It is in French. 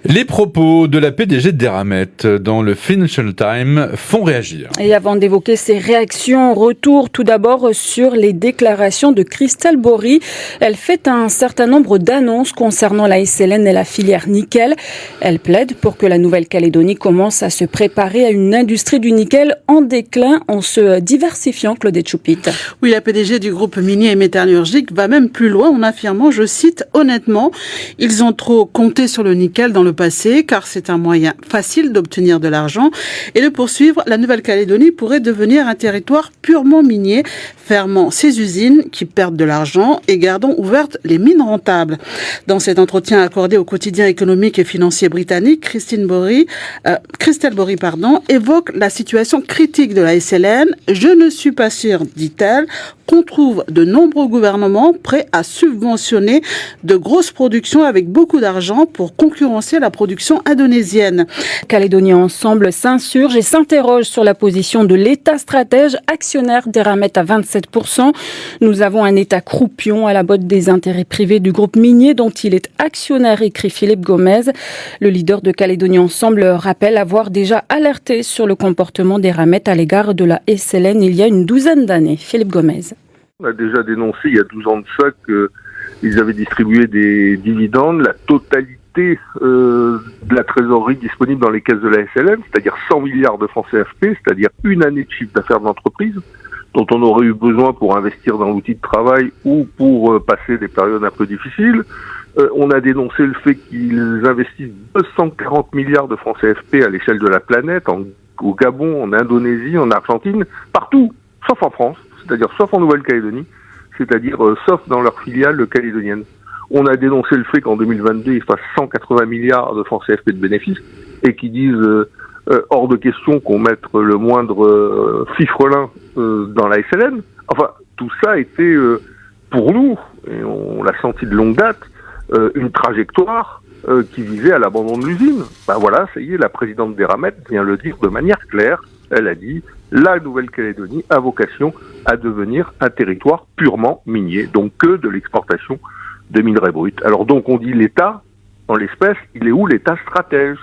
Les propos de la PDG d'Eramet dans le Financial Times font réagir. Et avant d'évoquer ses réactions, retour tout d'abord sur les déclarations de Christelle Bory. Elle fait un certain nombre d'annonces concernant la SLN et la filière nickel. Elle plaide pour que la Nouvelle-Calédonie commence à se préparer à une industrie du nickel en déclin en se diversifiant, Claudette Choupit. Oui, la PDG du groupe minier et métallurgique va même plus loin en affirmant, je cite, honnêtement, ils ont trop compté sur le nickel dans le passé, car c'est un moyen facile d'obtenir de l'argent et de poursuivre. La Nouvelle-Calédonie pourrait devenir un territoire purement minier, fermant ses usines qui perdent de l'argent et gardant ouvertes les mines rentables. Dans cet entretien accordé au quotidien économique et financier britannique, Christelle Bory, évoque la situation critique de la SLN. Je ne suis pas sûre, dit-elle, qu'on trouve de nombreux gouvernements prêts à subventionner de grosses productions avec beaucoup d'argent pour concurrencer la production indonésienne. Calédonie Ensemble s'insurge et s'interroge sur la position de l'État stratège, actionnaire d'Eramet à 27%. Nous avons un État croupion à la botte des intérêts privés du groupe minier dont il est actionnaire, écrit Philippe Gomez. Le leader de Calédonie Ensemble rappelle avoir déjà alerté sur le comportement d'Eramet à l'égard de la SLN il y a une douzaine d'années. Philippe Gomez. On a déjà dénoncé il y a 12 ans de ça qu'ils avaient distribué des dividendes, la totalité de la trésorerie disponible dans les caisses de la SLN, c'est-à-dire 100 milliards de francs CFP, c'est-à-dire une année de chiffre d'affaires de l'entreprise, dont on aurait eu besoin pour investir dans l'outil de travail ou pour passer des périodes un peu difficiles. On a dénoncé le fait qu'ils investissent 240 milliards de francs CFP à l'échelle de la planète, au Gabon, en Indonésie, en Argentine, partout, sauf en France. C'est-à-dire sauf en Nouvelle-Calédonie, c'est-à-dire sauf dans leur filiale calédonienne. On a dénoncé le fait qu'en 2022, ils fassent 180 milliards de francs CFP de bénéfices et qu'ils disent hors de question qu'on mette le moindre fifrelin dans la SLN. Enfin, tout ça était pour nous, et on l'a senti de longue date, une trajectoire qui visait à l'abandon de l'usine. Ben voilà, ça y est, la présidente d'Eramet vient le dire de manière claire. Elle a dit la Nouvelle-Calédonie a vocation à devenir un territoire purement minier, donc que de l'exportation de minerais bruts. Alors donc on dit l'État, en l'espèce, il est où l'État stratège ?